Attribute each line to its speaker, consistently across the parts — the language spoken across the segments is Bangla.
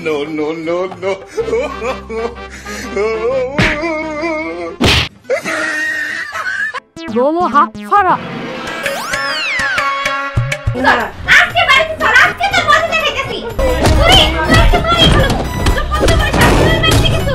Speaker 1: No, no, no, no.
Speaker 2: 너무 아파라.
Speaker 3: আজকে বাড়িতে চল, আজকে তোর মজা দেখাইতেছি। তুই আজকে মারি ফেলবো। তোর কত বড় সাহস তুই মেরে কিছু।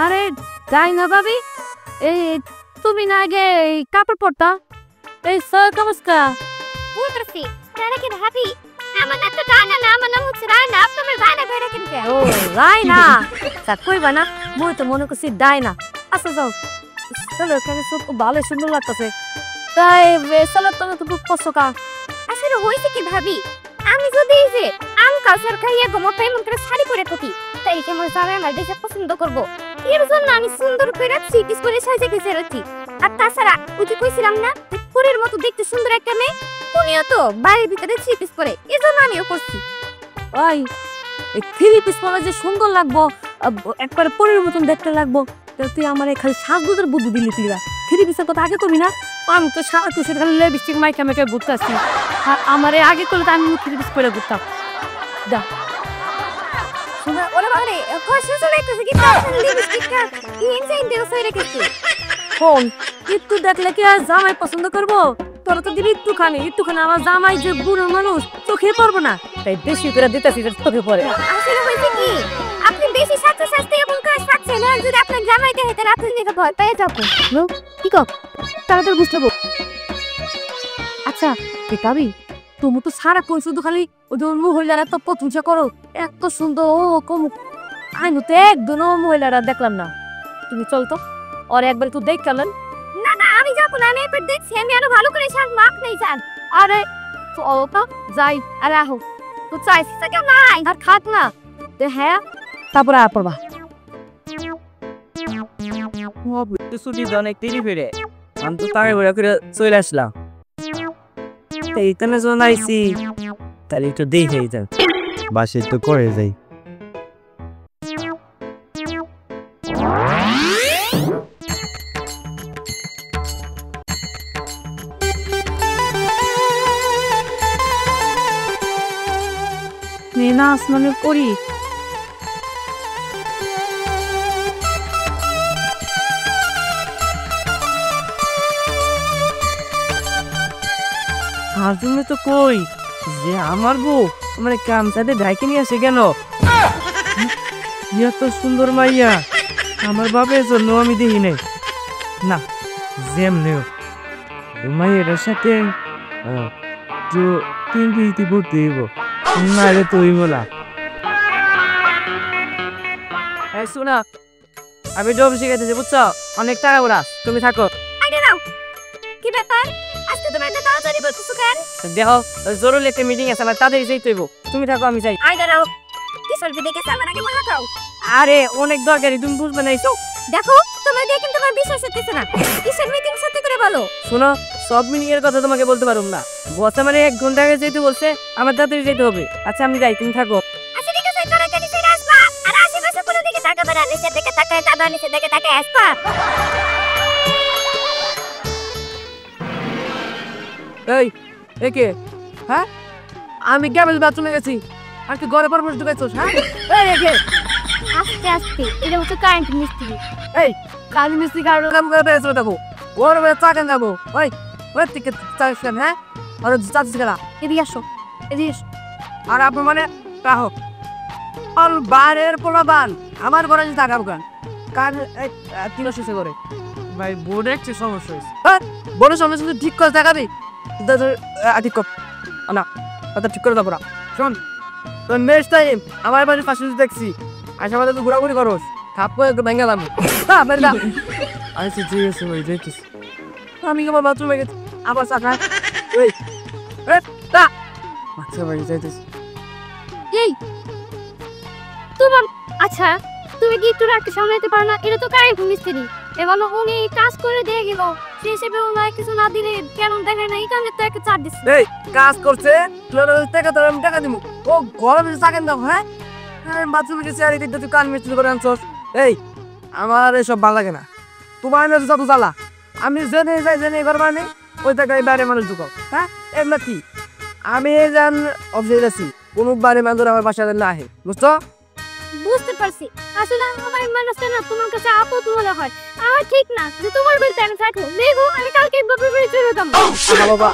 Speaker 2: আরে যাই না ভাবি, এই তুমি না আগে এই কাপড় পরতা, এই সর কামস্কা
Speaker 3: বুঝতেছি তারা কি ভাবি আমার নাম তো ডানা না, আমার নাম হচ্ছে রানা। আপনার রানা বেড়া কিনতে
Speaker 2: ও রাইনা তা কইবা না, মই তো মনে করছি ডাইনা। আচ্ছা যাও, চলো এখানে সব ভালো সুন্দর লাগতেছে। তাই বেসালা তুমি তো খুব পছকা।
Speaker 3: আসলে হইছে কি ভাবি, আমি যদি এই যে আম কালচার খাইয়া গোমটা এমন করে শাড়ি পরে থাকি, তাই কি আমার জামাই আমার দেখে পছন্দ করবো। এর জন্য আমি সুন্দর করে সিটিস করে সাজে গেছে রয়েছি। আর তাছাড়া ওই যে কইছিলাম না পরের মতো দেখতে সুন্দর একটা মেয়ে, উনিও তো বাড়ির ভিতরে সিটিস করে, এর জন্য আমিও করছি।
Speaker 2: ওই এই থ্রি পিস পরা যে সুন্দর লাগবো, একবারে পরের মতন দেখতে লাগবো, তুই আমার খালি সাজগোজের বুদ্ধি দিলি তুই। থ্রি পিসের কথা আগে কবি না, আমি তো সারা তুষের খালি লিপস্টিক মাইকা মেখে ঘুরতে আসছি। আর আমার আগে করলে তো আমি থ্রি পিস পরে ঘুরতাম। যা
Speaker 3: শুনে ওরে বাবারে কষ্ট চলে গেছে কি তার লিপস্টিকটা ইনসাইড দেও সই রেখেছি।
Speaker 2: ফোন একটু দেখলে কি আর জামাই পছন্দ করবো? তোরা তো দিবি একটুখানি আমার জামাই যে বুড়ো মানুষ চোখে পড়বো না, তাই বেশি করে দিতেছি চোখে পড়ে।
Speaker 3: আসলে হইছে কি আপনি বেশি সাথে সাথে এমন কাজ পাচ্ছেন না, যদি আপনার জামাইকে হেতে রাতে দিকে ভয় পেয়ে যাবো।
Speaker 2: কি কর তাড়াতাড়ি বুঝতে পারবো। আচ্ছা কাবি, তুমি তো সারাক্ষণ শুধু খালি ওই যে মহিলারা তো প্রশংসা করো, এত সুন্দর ও কম আইনু তো একদিনও মহিলারা দেখলাম না। তুমি চল তো আর একবার তো দেখ গেলেন।
Speaker 3: না না আমি যাবো না, আমি এবার দেখছি আমি আরো ভালো করে শাক মাখ নেই যান।
Speaker 2: আরে চল তো যাই।
Speaker 3: আর আহো তো চাইছি তো কেউ নাই
Speaker 2: আর খাক না হ্যাঁ, তারপরে আর পড়বা।
Speaker 4: ছুটি অনেক দেরি ফিরে আমি তো তাকে ঘোরা করে চলে আসলাম। এইখানে যখন আইসি তাহলে একটু দেখে যান, বাসে তো করে যাই।
Speaker 2: না আসমানে পড়ি
Speaker 4: আর তুমি তো কই যে আমার বউ মানে কামসাতে ঢাইকে নিয়ে আসে কেন? এত সুন্দর মাইয়া আমার বাপের জন্য আমি দেখি নাই না, যেমনিও মাইয়ের সাথে তো তিন পিটি পড়তে হইব, নাহলে তো হইব না। শোনা আমি জব শিখাইতেছি বুঝছো, অনেক টাকা ওরা, তুমি থাকো।
Speaker 3: আইডা নাও কি ব্যাপার আজকে তোমার এত তাড়াতাড়ি বলছো কেন?
Speaker 4: দেখো জরুরি একটা মিটিং আছে আমার, তাড়াতাড়ি যেতে হইব, তুমি থাকো আমি যাই।
Speaker 3: আইডা নাও কি সলভি দেখে আমার আগে বলা খাও।
Speaker 4: আরে অনেক দরকারি, তুমি বুঝবে না এইসব।
Speaker 3: দেখো তোমার দিয়ে কিন্তু আমার বিশ্বাস হচ্ছে না, কিসের মিটিং সত্যি করে বলো।
Speaker 4: শোনো সব মিটিং এর কথা তোমাকে বলতে পারুম না, বস আমার 1 ঘন্টা আগে যেতে বলছে, আমার তাড়াতাড়ি যেতে হবে। আচ্ছা আমি যাই, তুমি থাকো।
Speaker 3: আচ্ছা ঠিক আছে তাড়াতাড়ি চলে আসবা, আর আশেপাশে কোনো দিকে তাকাবে না, নিচে দিকে তাকায় তাবা, নিচে দিকে তাকায় আসবা।
Speaker 4: এই একে হ্যাঁ আমি ক্যাবেল বাথরুমে গেছি, আর তুই ঘরে পরপর ঢুকাইছস? হ্যাঁ এই একে
Speaker 3: আস্তে আস্তে এটা হচ্ছে কারেন্ট মিস্ত্রি।
Speaker 4: এই কাজ মিস্ত্রি কাম করতে এসে দেখো ওর মধ্যে চাকান যাবো। ওই ওই থেকে চাকান হ্যাঁ, আর চাচ্ছিস গেলা
Speaker 3: এদিকে আসো এদিকে এসো।
Speaker 4: আর আপনি মানে কাহো আর বাইরের পোলাবান আমার ঘরে যে টাকা গান কার 300 করে ভাই বোর্ডে একটু সমস্যা হয়েছে। হ্যাঁ বোর্ডের সমস্যা তো ঠিক করে টাকা দিই ঠিক কর না, কথা ঠিক করে দেবো না। শোন তোর নেক্সট টাইম আমার বাড়ির পাশে দেখছি আশা আমাদের তো ঘোরাঘুরি করোস, খাপ করে একটু ভেঙে দাম। হ্যাঁ বেরদা আচ্ছা ঠিক আছে ভাই দেখছিস, আমি আমার বাথরুমে গেছি আবার চাকা। এই আচ্ছা ভাই যাইতেছি।
Speaker 3: এই তোমার আচ্ছা তুমি কি একটু রাখতে সামলাতে পারো না? এটা তো কারেন্ট মিস্ত্রি, এবার উনি কাজ করে দিয়ে গেল, সে হিসেবে ওনার কিছু না দিলে কেমন দেখে না এই কারণে তো একটা চার দিচ্ছে।
Speaker 4: এই কাজ করছে টাকা তোর আমি টাকা দিব ও গরমে চাকেন দাও হ্যাঁ বাথরুমে গেছি আর এদিক তুই কান মিষ্টি করে আনছস এই আমার এসব ভালো লাগে না তোমার না যত জ্বালা আমি জেনে যাই জেনে ঘর মানে ওই জায়গায় বাইরে মানুষ ঢুকাও হ্যাঁ এমনা কি আমি জান অবজেক্ট আছি কোনো বাইরে মানুষ আমার বাসায় না আহে বুঝছো
Speaker 3: বুঝতে পারছি আসলে আমার মানুষটা না তোমার কাছে আপদ মনে হয় আর ঠিক না যে তোমার বলতে আমি থাকবো দেখো আমি কালকে বাপের বাড়ি চলে যাবো।
Speaker 4: বাবা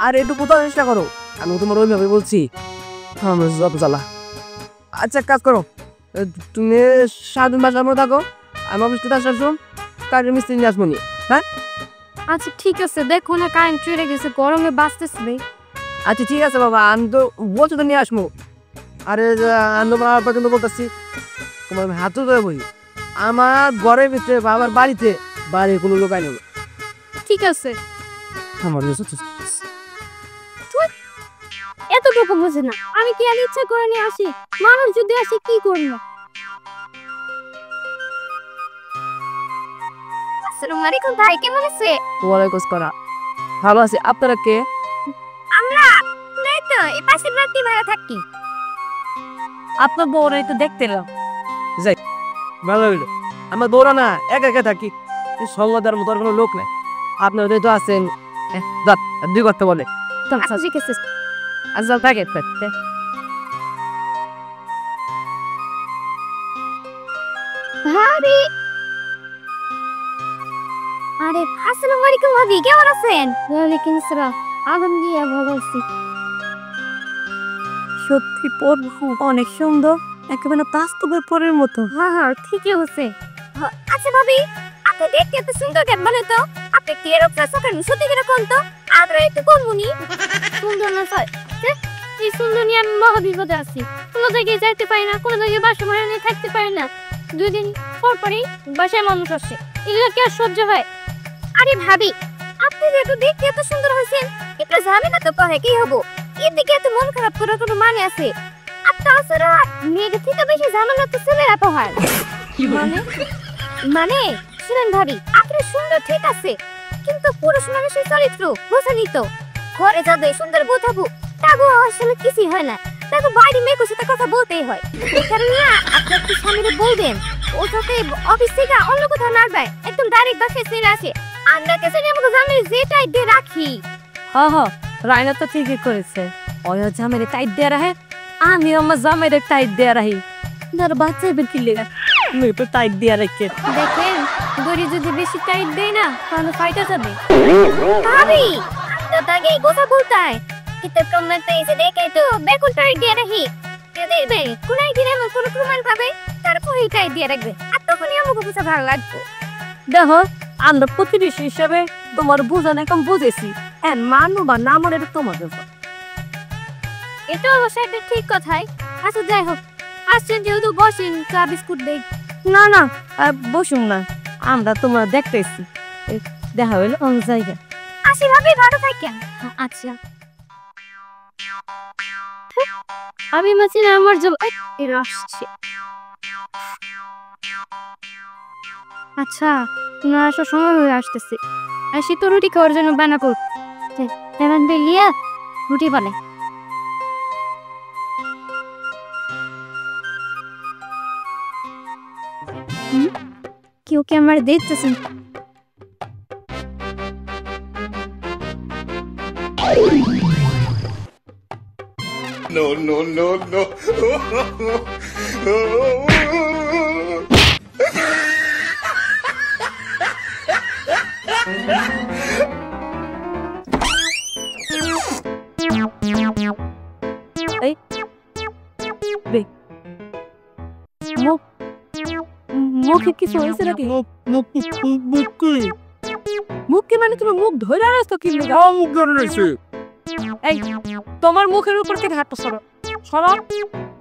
Speaker 4: আর একটু কোথাও চেষ্টা করো আমি তোমার ওইভাবে বলছি আমার যত জ্বালা আচ্ছা কাজ করো তুমি 7 দিন বাসার মধ্যে থাকো আমি অফিসে আসার শুন কাজের মিস্ত্রি নিয়ে আসবো নি হ্যাঁ
Speaker 2: আচ্ছা ঠিক আছে দেখো না কারেন্ট চলে গেছে গরমে বাঁচতেছে
Speaker 4: আচ্ছা ঠিক আছে বাবা আমি তো বলছো তো নিয়ে আসবো আরে আমি তোমার পর্যন্ত বলতেছি তোমার আমি হাতও ধরে বলি আমার ঘরের ভিতরে বা আমার বাড়িতে বাড়ির কোনো লোক আইনি
Speaker 2: ঠিক আছে
Speaker 4: আমার
Speaker 3: এতটুকু বুঝে না আমি কি আর ইচ্ছা করে নিয়ে আসি মানুষ যদি আসে কি করবো। আসসালামু আলাইকুম ভাই কেমন আছে?
Speaker 4: ওয়ালাইকুম আসসালাম ভালো আছি আপনারা কে
Speaker 3: আমরা এই তো এই পাশের বাড়িতে ভাড়া থাকি।
Speaker 2: আপনার বউরাই তো দেখতে এলাম
Speaker 4: ভালো হইলো আমার দৌড়া না একা একা থাকি সঙ্গদার মতো আর কোনো লোক নেই আপনার তো আছেন দুই কথা বলে
Speaker 3: আচ্ছা ঠিক আছে
Speaker 4: আচ্ছা থাকে
Speaker 3: ভাবি আরে আসসালামু আলাইকুম ভাবি কেমন আছেন? ওয়ালাইকুম আসসালাম আলহামদুলিল্লাহ ভালো আছি।
Speaker 2: সত্যি পরবু অনেক সুন্দর একেবারে বাস্তবের পরের মতো।
Speaker 3: হ্যাঁ হ্যাঁ ঠিকই হচ্ছে। আচ্ছা ভাবি আপনি দেখতে এত সুন্দর কেন বলে তো আপনি কি এরকম সকাল সত্যি করে কোন তো আমরা একটু কোনমুনি সুন্দর না স্যার এই সুন্দর নিয়ে আমি মহা বিপদে আছি কোনো জায়গায় যাইতে পারি না কোনো জায়গায় বাসা ভাড়া নিয়ে থাকতে পারি না 2 দিন পর পরই বাসায় মানুষ আসে এগুলো কি আর সহ্য হয়? আরে ভাবি আপনি যেহেতু দেখতে এত সুন্দর হয়েছেন এটা ঝামেলা তো কহে কি হবো এর দিকে এত মন খারাপ করার কোনো মানে আছে? আর তাছাড়া মেয়েদের থেকে বেশি ঝামেলা তো ছেলেরা তো হয় মানে মানে শুনেন ভাবি আপনি সুন্দর ঠিক আছে কিন্তু পুরুষ মানুষের চরিত্র বোঝানি তো ঘরে যাদের সুন্দর বোঝাবো তাগো আসলে কিছুই হয় না তাকে বাইরে মেয়ের সাথে কথা বলতেই হয় এই কারণে না আপনি একটু স্বামীরে বলবেন ও যাতে অফিস থেকে অন্য কোথাও না যায় একদম ডাইরেক্ট বাসায় চলে আসে আমরা কাছে আমাকে জামাই যেটাই দিয়ে রাখি।
Speaker 2: হ রায়না তো ঠিকই করেছে ওই জামাইরে টাইট দিয়ে রাখে আমি আমার জামাইরে টাইট দিয়ে রাখি আর বাচ্চা এবার কি লেগে আমি তো টাইট দিয়ে রাখি
Speaker 3: দেখেন দড়ি যদি বেশি টাইট দেয় না তাহলে ফাইটা যাবে। ভাবি তো তাকে কথা বলতে হয় কিন্তু প্রমাণটা এসে দেখে তো বেকুল টাইট দিয়ে রাখি দেখবে কোন একদিন এমন কোনো প্রমাণ পাবে তারপরে টাইট দিয়ে রাখবে আর তখনই আমাকে বুঝা ভালো লাগবে।
Speaker 2: দেখো আমরা প্রতিবেশী হিসাবে তোমার বোঝানো এখন বুঝেছি মানো বা না মানে এটা তোমার ব্যাপার।
Speaker 3: এটা অবশ্য একটা ঠিক কথাই। আচ্ছা যাই হোক আসছেন যেহেতু বসেন চা বিস্কুট দেই।
Speaker 2: না বসুন না আমরা তোমার দেখতেছি দেখা হইলো অন্য জায়গা।
Speaker 3: আসি ভাবি ভালো থাকেন। আচ্ছা আমি মাছি না আমার জল এরা আসছে। আচ্ছা না আসার সময় হয়ে আসতেছে আসি তো রুটি খাওয়ার জন্য বানাবো তেমন বেলিয়া রুটি বানাই। কেউ কি আমার দেখতেছেন?
Speaker 1: No, no, no, no.
Speaker 2: মুখে কিছু হয়েছে নাকি? মুখ কি মানে তুমি মুখ ধরে আসতো কি
Speaker 1: মুখ ধরে রয়েছে
Speaker 2: এই তোমার মুখের উপর থেকে হাতটা সরো সরো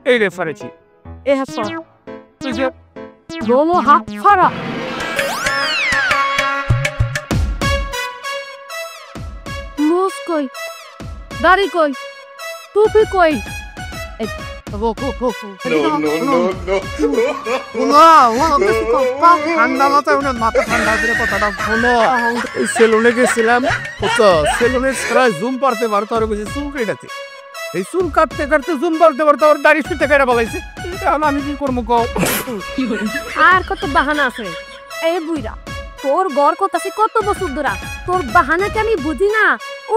Speaker 1: এই রেফারেছি
Speaker 2: এই হাত সরো
Speaker 1: তুই যে
Speaker 2: দোনো হাত সরো মুখ কই দাড়ি কই টুপি কই
Speaker 1: ঠান্ডা মাথায় ওনার মাথা ঠান্ডা করে কথাটা শোনো। সেলুনে গেছিলাম, সেলুনের সারা জুম পারতে পারতো আর বুঝি চুল কেটেছে। এই চুল কাটতে কাটতে জুম পারতে পারতো আর দাড়ি শুতে কেটে বলাইছে। এখন আমি কি করবো কও?
Speaker 2: আর কত বাহানা আছে এই বুইরা, তোর গড় করতেছে কত বছর ধরা, তোর বাহানাকে আমি বুঝি না।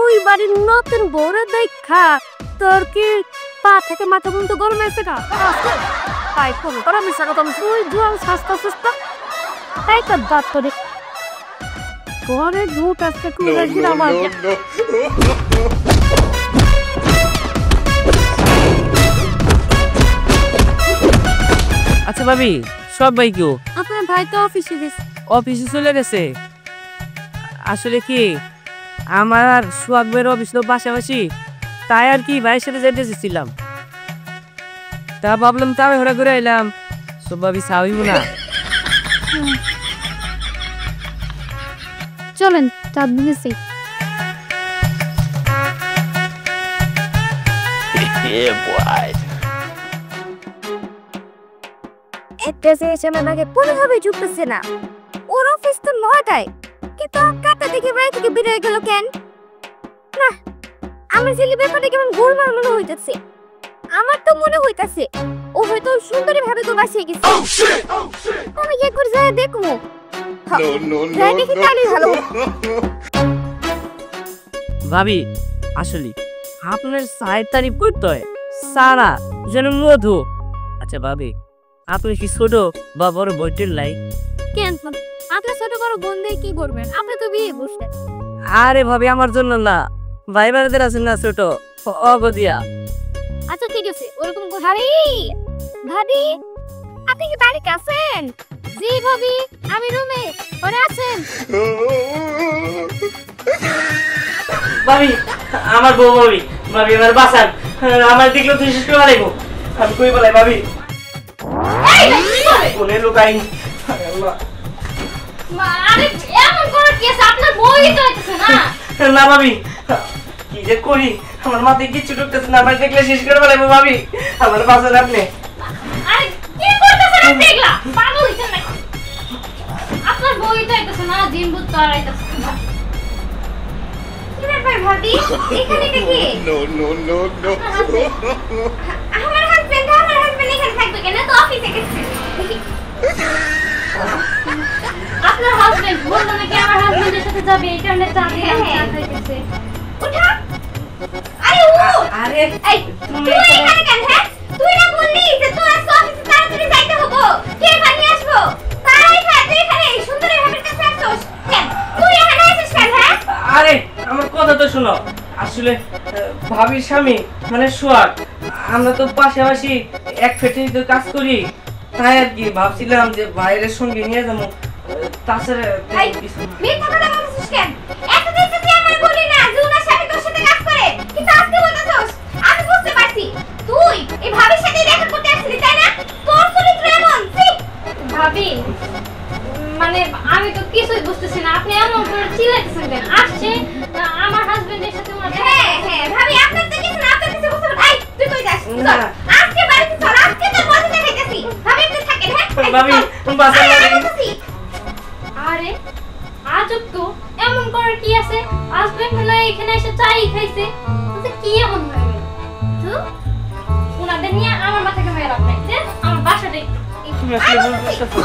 Speaker 2: ওই বাড়ির নতুন বউরে দেখা তোর কি পা থেকে মাথা পর্যন্ত গরম আছে কা? তাই কোন তোরা মিশা কথা আমি ওই জোয়াল সস্তা সস্তা তাই তো দাঁত তোরে ঘরে ঢুক আসতে কুড়ে গিরা মার।
Speaker 4: আচ্ছা ভাবি, সব ভাই কেউ
Speaker 2: আপনার ভাই তো অফিসে গেছে।
Speaker 4: অফিসে চলে গেছে? আসলে কি আমার আর সোহাগ ভাইয়ের অফিস তো পাশাপাশি, তাই আর কি ভাইয়ের সাথে যেতে চেয়েছিলাম। তা ভাবলাম তাই ঘোরা ঘুরে এলাম, সব ভাবি সাবিব না।
Speaker 3: চলেন চাঁদ দিয়েছি। একটা যে আমাকে কোনোভাবে ঢুকতেছে না। ওর অফিস তো 9টায়, কিন্তু কাটা দেখে বাড়ি থেকে বের হয়ে গেল কেন? না, আমার ছেলে ব্যাপারটা কেমন গোলমাল মনে হইতেছে। আমার তো মনে হইতাছে ও হয়তো সুন্দরী ভাবে তো বাসিয়ে গেছে। আমি একবার যাই দেখবো। যাই দেখি তাহলেই ভালো।
Speaker 4: ভাবি আসলে আপনার সাইড তারিফ করতে হয়, সারা যেন মধু। আচ্ছা ভাবি, আপনি কি ছোট বা বড় বইটির লাই?
Speaker 3: কেন আপনার ছোট বড় বোন দিয়ে কি করবেন? আপনি তো বিয়ে বসছেন।
Speaker 4: আরে ভাবি আমার জন্য না, ভাই বাড়িদের আছেন না ছোট অগদিয়া।
Speaker 3: আচ্ছা ঠিক আছে, ওরকম ভাবি ভাবি আপনি কি বাড়িতে আছেন? জি ভাবি, আমি রুমে। ওরা আছেন?
Speaker 4: ভাবি আমার বউ, ভাবি ভাবি আমার বাসান, আমার দেখলো তুই শেষ করে লাগবো। আমি কই বলাই ভাবি কোনে লুকাই।
Speaker 3: আরে এমন করে কি আছে? আপনার বউই তো হইতেছে না।
Speaker 4: না ভাবি, কি যে করি আমার মাথায় কিচ্ছু ঢুকতেছে না, ভাই দেখলে শেষ করে বলাইবো। ভাবি আমার বাসান আপনি।
Speaker 3: আরে কি করতেছেন আপনি? এগুলা পাগল হইছেন নাকি? আপনার বউই তো হইতেছে না, দিন ভূত তো আর হইতেছে না। কি ব্যাপার ভাবি? এখানে কি? আমার হাজবেন্ড এখানে থাকবে কেন? তো অফিসে গেছে। আপনার হাজবেন্ড বললো নাকি আমার হাজবেন্ডের সাথে যাবে, এই কারণে যাবে। হ্যাঁ হইতেছে। উঠা। আরে ও
Speaker 4: আরে
Speaker 3: এই তুই এখানে কেন? হ্যাঁ তুই না বললি যে তুই আজ অফিসে তাড়াতাড়ি যাইতে হবে, কে পানি আসবো? তাই হ্যাঁ তুই এখানে সুন্দরী ভাবের কাছে আসছস কেন? তুই এখানে আসিস কেন? হ্যাঁ
Speaker 4: আরে আমার কথা তো শোনো। আসলে ভাবির স্বামী মানে সোহাগ, আমরা তো পাশাপাশি এক ফ্যাক্টরিতে কাজ করি, তাই আর কি ভাবছিলাম যে বাইরের সঙ্গে নিয়ে যাবো। তাছাড়া
Speaker 3: এই মিথ্যা কথা বলছিস কেন? এতদিন তো তুই আমার বলি না যে উনার স্বামী তোর সাথে কাজ করে, কিন্তু আজকে বলতেছস। আমি বুঝতে পারছি তুই এই ভাবির সাথে দেখা করতে আসছিলি, তাই না? তোর চরিত্র এমন। ভাবি মানে আমি তো কিছুই বুঝতেছি না, আপনি এমন করে চিল্লাইতেছেন কেন? আসছে আমার হাজবেন্ডের সাথে ওনার। হ্যাঁ হ্যাঁ ভাবি আপনার তো কিছু না, আপনার কিছু বুঝতে পারছি। এই তুই কই যাস? চল আজকে বাড়িতে চল, আজকে তোর মজা দেখাইতেছি। ভাবি আপনি থাকেন। হ্যাঁ
Speaker 4: ভাবি বাসা
Speaker 3: আরে আজব তো, এমন করার কি আছে? হাজবেন্ড হলো এখানে এসে চাই খাইছে, তো কি এমন হয়ে গেল? তো ওনাদের নিয়ে আমার মাথাকে মেরে লাভ নাই। আমার বাসাটাই
Speaker 4: তুমি আসলে
Speaker 3: তুই